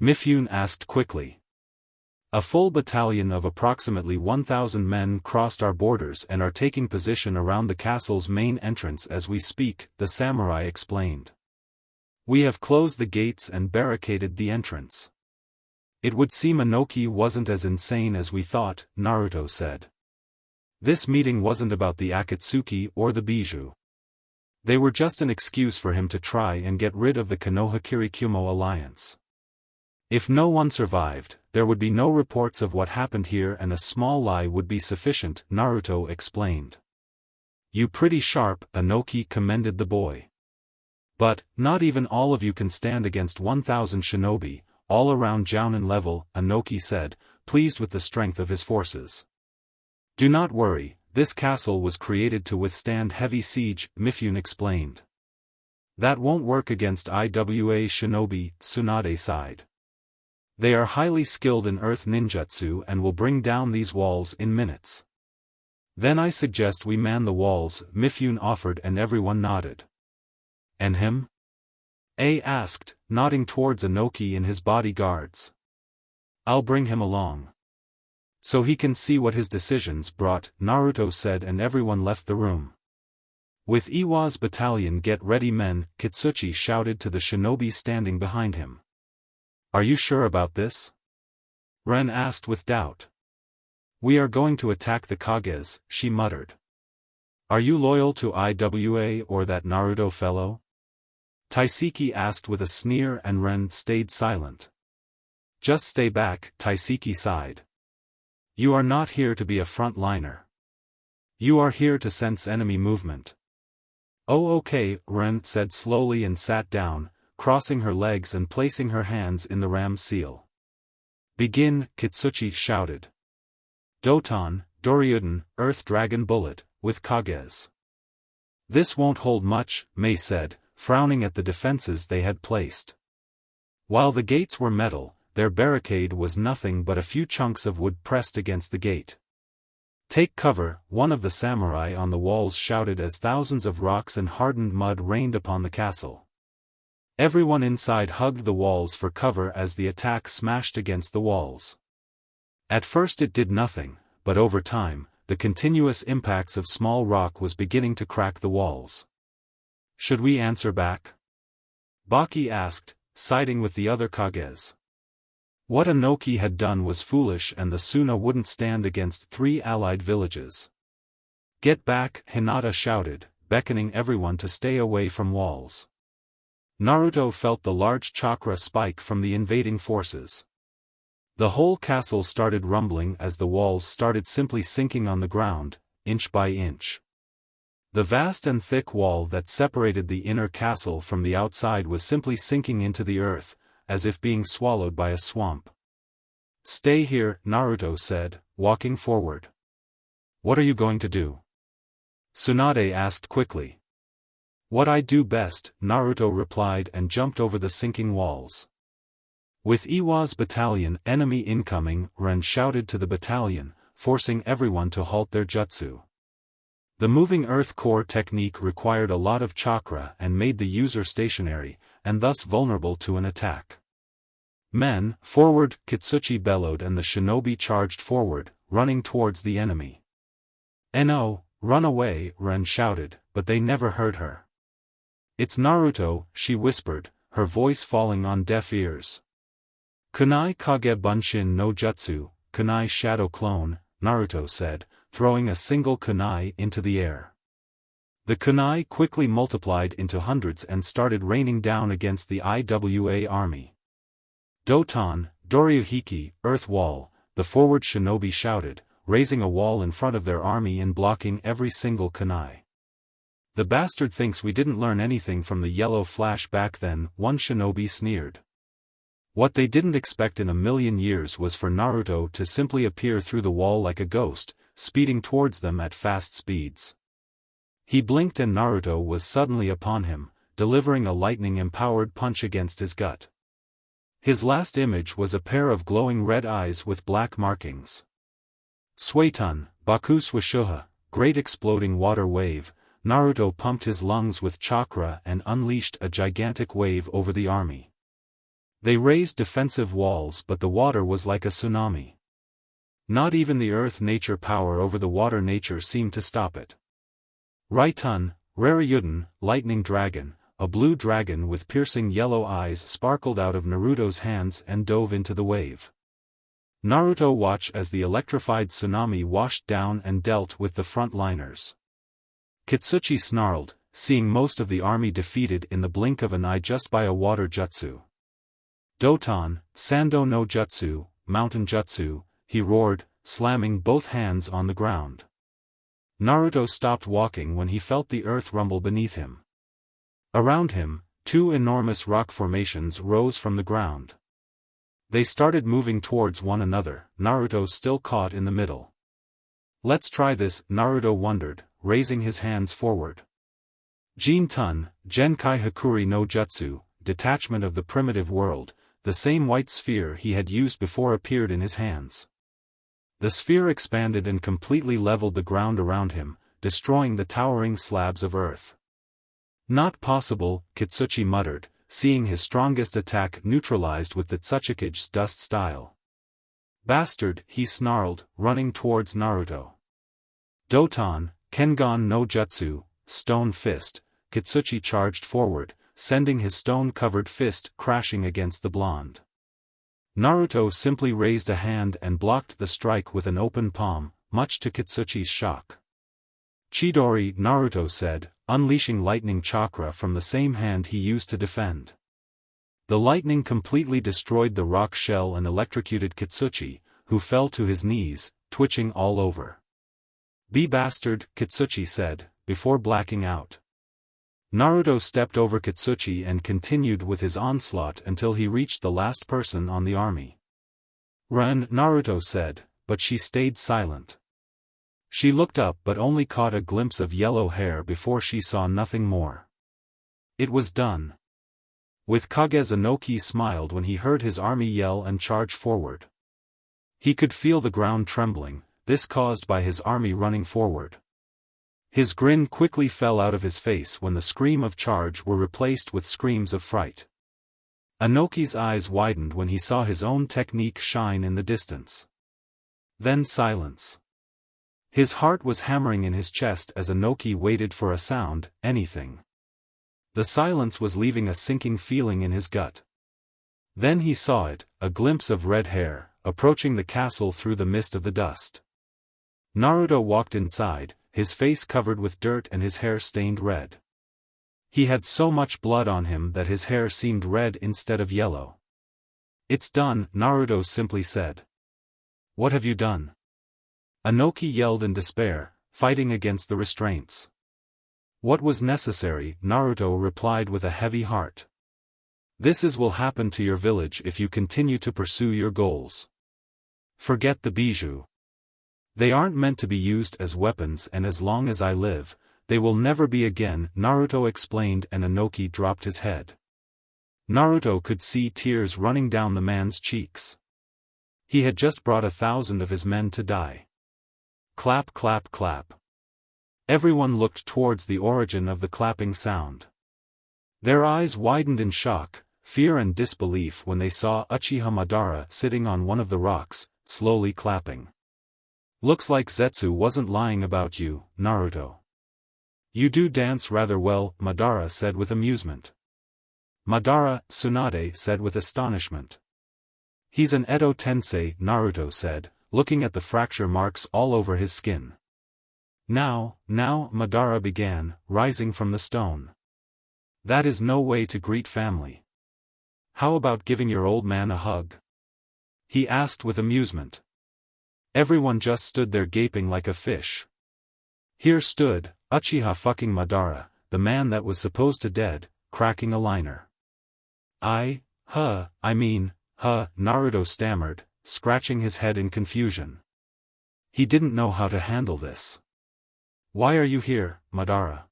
[SPEAKER 1] Mifune asked quickly. A full battalion of approximately 1,000 men crossed our borders and are taking position around the castle's main entrance as we speak, the samurai explained. We have closed the gates and barricaded the entrance. It would seem Inoki wasn't as insane as we thought, Naruto said. This meeting wasn't about the Akatsuki or the Bijou. They were just an excuse for him to try and get rid of the Konoha-Kirikumo alliance. If no one survived, there would be no reports of what happened here and a small lie would be sufficient, Naruto explained. You pretty sharp, Inoki commended the boy. But, not even all of you can stand against 1,000 shinobi, all around Jounin level, Inoki said, pleased with the strength of his forces. Do not worry, this castle was created to withstand heavy siege, Mifune explained. That won't work against IWA shinobi, Tsunade sighed. They are highly skilled in earth ninjutsu and will bring down these walls in minutes. Then I suggest we man the walls, Mifune offered and everyone nodded. And him? A asked, nodding towards Inoki and his bodyguards. I'll bring him along. So he can see what his decisions brought, Naruto said and everyone left the room. With Iwa's battalion get ready men, Kitsuchi shouted to the shinobi standing behind him. Are you sure about this? Ren asked with doubt. We are going to attack the Kages, she muttered. Are you loyal to IWA or that Naruto fellow? Taiseki asked with a sneer and Ren stayed silent. Just stay back, Taiseki sighed. You are not here to be a front-liner. You are here to sense enemy movement. Oh okay, Ren said slowly and sat down, crossing her legs and placing her hands in the ram seal. Begin, Kitsuchi shouted. Doton, Doryuden, Earth Dragon Bullet, with Kages. This won't hold much, Mei said, frowning at the defenses they had placed. While the gates were metal, their barricade was nothing but a few chunks of wood pressed against the gate. Take cover, one of the samurai on the walls shouted as thousands of rocks and hardened mud rained upon the castle. Everyone inside hugged the walls for cover as the attack smashed against the walls. At first it did nothing, but over time, the continuous impacts of small rock was beginning to crack the walls. Should we answer back? Baki asked, siding with the other Kages. What Inoki had done was foolish and the Suna wouldn't stand against 3 allied villages. Get back, Hinata shouted, beckoning everyone to stay away from walls. Naruto felt the large chakra spike from the invading forces. The whole castle started rumbling as the walls started simply sinking on the ground, inch by inch. The vast and thick wall that separated the inner castle from the outside was simply sinking into the earth, as if being swallowed by a swamp. Stay here, Naruto said, walking forward. What are you going to do? Tsunade asked quickly. What I do best, Naruto replied and jumped over the sinking walls. With Iwa's battalion enemy incoming, Ren shouted to the battalion, forcing everyone to halt their jutsu. The moving earth core technique required a lot of chakra and made the user stationary, and thus vulnerable to an attack. Men, forward, Kitsuchi bellowed and the shinobi charged forward, running towards the enemy. No, run away, Ren shouted, but they never heard her. It's Naruto, she whispered, her voice falling on deaf ears. Kunai Kage Bunshin no Jutsu, Kunai Shadow Clone, Naruto said, throwing a single kunai into the air. The kunai quickly multiplied into hundreds and started raining down against the IWA army. Doton, Doryuhiki, Earth Wall, the forward shinobi shouted, raising a wall in front of their army and blocking every single kunai. The bastard thinks we didn't learn anything from the yellow flash back then, one shinobi sneered. What they didn't expect in a million years was for Naruto to simply appear through the wall like a ghost, speeding towards them at fast speeds. He blinked and Naruto was suddenly upon him, delivering a lightning-empowered punch against his gut. His last image was a pair of glowing red eyes with black markings. Suetun, Baku Swishuha, great exploding water wave, Naruto pumped his lungs with chakra and unleashed a gigantic wave over the army. They raised defensive walls, but the water was like a tsunami. Not even the earth-nature power over the water nature seemed to stop it. Raitun, Rarayuden, lightning dragon, a blue dragon with piercing yellow eyes sparkled out of Naruto's hands and dove into the wave. Naruto watched as the electrified tsunami washed down and dealt with the front-liners. Kitsuchi snarled, seeing most of the army defeated in the blink of an eye just by a water jutsu. Doton, Sando no Jutsu, Mountain Jutsu, he roared, slamming both hands on the ground. Naruto stopped walking when he felt the earth rumble beneath him. Around him, two enormous rock formations rose from the ground. They started moving towards one another, Naruto still caught in the middle. Let's try this, Naruto wondered, raising his hands forward. Jin-tun, Genkai Hakuri no Jutsu, detachment of the primitive world, the same white sphere he had used before appeared in his hands. The sphere expanded and completely leveled the ground around him, destroying the towering slabs of earth. Not possible, Kitsuchi muttered, seeing his strongest attack neutralized with the Tsuchikige's dust style. Bastard, he snarled, running towards Naruto. Doton, Kengan no Jutsu, stone fist, Kitsuchi charged forward, sending his stone-covered fist crashing against the blonde. Naruto simply raised a hand and blocked the strike with an open palm, much to Kitsuchi's shock. Chidori, Naruto said, unleashing lightning chakra from the same hand he used to defend. The lightning completely destroyed the rock shell and electrocuted Kitsuchi, who fell to his knees, twitching all over. Be bastard, Kitsuchi said, before blacking out. Naruto stepped over Kitsuchi and continued with his onslaught until he reached the last person on the army. Run, Naruto said, but she stayed silent. She looked up but only caught a glimpse of yellow hair before she saw nothing more. It was done. With Kage Inoki smiled when he heard his army yell and charge forward. He could feel the ground trembling, this caused by his army running forward. His grin quickly fell out of his face when the scream of charge were replaced with screams of fright. Inoki's eyes widened when he saw his own technique shine in the distance. Then silence. His heart was hammering in his chest as Inoki waited for a sound, anything. The silence was leaving a sinking feeling in his gut. Then he saw it, a glimpse of red hair, approaching the castle through the mist of the dust. Naruto walked inside, his face covered with dirt and his hair stained red. He had so much blood on him that his hair seemed red instead of yellow. It's done, Naruto simply said. What have you done? Inoki yelled in despair, fighting against the restraints. What was necessary, Naruto replied with a heavy heart. This will happen to your village if you continue to pursue your goals. Forget the bijou. They aren't meant to be used as weapons, and as long as I live, they will never be again, Naruto explained, and Inoki dropped his head. Naruto could see tears running down the man's cheeks. He had just brought 1,000 of his men to die. Clap clap clap. Everyone looked towards the origin of the clapping sound. Their eyes widened in shock, fear and disbelief when they saw Uchiha Madara sitting on one of the rocks, slowly clapping. Looks like Zetsu wasn't lying about you, Naruto. You do dance rather well, Madara said with amusement. Madara, Tsunade said with astonishment. He's an Edo Tensei, Naruto said, looking at the fracture marks all over his skin. Now, Madara began, rising from the stone. That is no way to greet family. How about giving your old man a hug? He asked with amusement. Everyone just stood there gaping like a fish. Here stood, Uchiha fucking Madara, the man that was supposed to dead, cracking a liner. Naruto stammered, scratching his head in confusion. He didn't know how to handle this. Why are you here, Madara?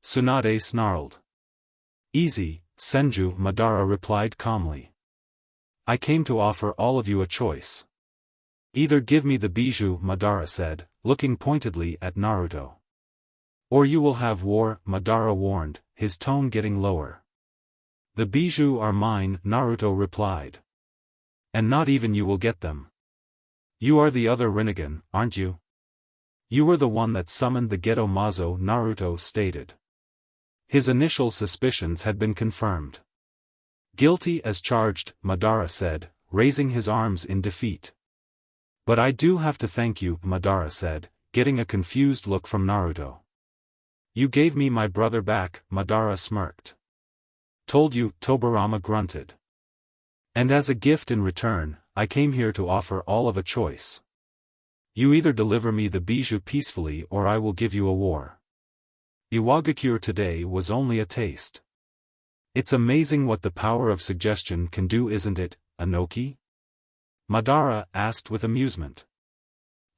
[SPEAKER 1] Tsunade snarled. Easy, Senju, Madara replied calmly. I came to offer all of you a choice. Either give me the bijou, Madara said, looking pointedly at Naruto. Or you will have war, Madara warned, his tone getting lower. The bijou are mine, Naruto replied. And not even you will get them. You are the other Rinnegan, aren't you? You were the one that summoned the Geto Mazo, Naruto stated. His initial suspicions had been confirmed. Guilty as charged, Madara said, raising his arms in defeat. But I do have to thank you, Madara said, getting a confused look from Naruto. You gave me my brother back, Madara smirked. Told you, Tobirama grunted. And as a gift in return, I came here to offer all of a choice. You either deliver me the bijou peacefully or I will give you a war. Iwagakure today was only a taste. It's amazing what the power of suggestion can do, isn't it, Anoki? Madara asked with amusement.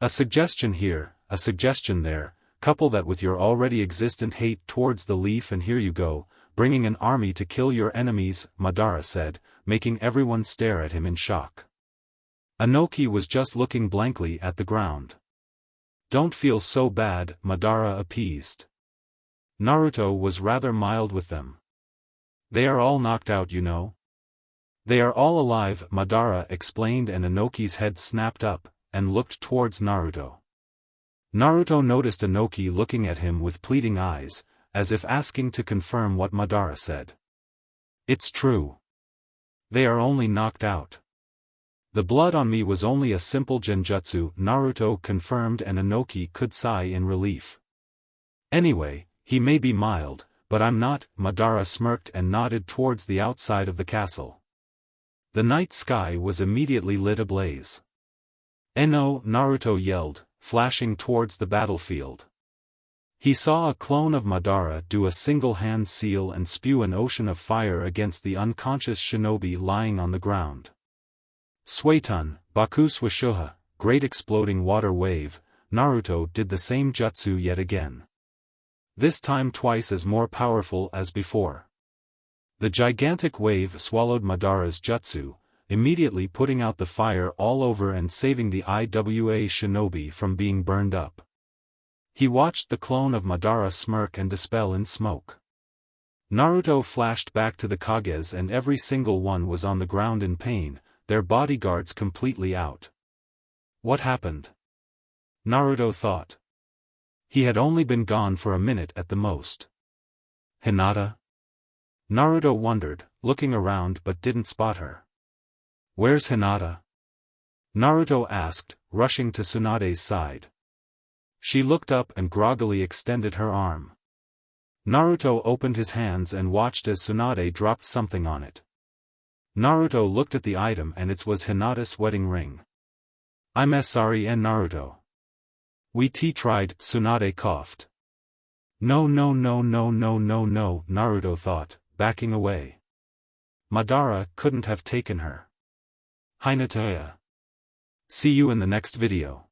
[SPEAKER 1] A suggestion here, a suggestion there, couple that with your already existent hate towards the leaf and here you go, bringing an army to kill your enemies, Madara said, making everyone stare at him in shock. Anoki was just looking blankly at the ground. Don't feel so bad, Madara appeased. Naruto was rather mild with them. They are all knocked out, you know. They are all alive, Madara explained, and Anoki's head snapped up, and looked towards Naruto. Naruto noticed Anoki looking at him with pleading eyes, as if asking to confirm what Madara said. It's true. They are only knocked out. The blood on me was only a simple genjutsu, Naruto confirmed, and Anoki could sigh in relief. Anyway, he may be mild, but I'm not, Madara smirked and nodded towards the outside of the castle. The night sky was immediately lit ablaze. "Eno!" Naruto yelled, flashing towards the battlefield. He saw a clone of Madara do a single-hand seal and spew an ocean of fire against the unconscious shinobi lying on the ground. Suetun, Baku Suishuha, great exploding water wave, Naruto did the same jutsu yet again. This time twice as more powerful as before. The gigantic wave swallowed Madara's jutsu, immediately putting out the fire all over and saving the IWA shinobi from being burned up. He watched the clone of Madara smirk and dispel in smoke. Naruto flashed back to the Kages and every single one was on the ground in pain, their bodyguards completely out. What happened? Naruto thought. He had only been gone for a minute at the most. Hinata? Naruto wondered, looking around but didn't spot her. Where's Hinata? Naruto asked, rushing to Tsunade's side. She looked up and groggily extended her arm. Naruto opened his hands and watched as Tsunade dropped something on it. Naruto looked at the item and it was Hinata's wedding ring. I'm sorry, Naruto. We tried, Tsunade coughed. No, Naruto thought, backing away. Madara couldn't have taken her. Hinata. See you in the next video.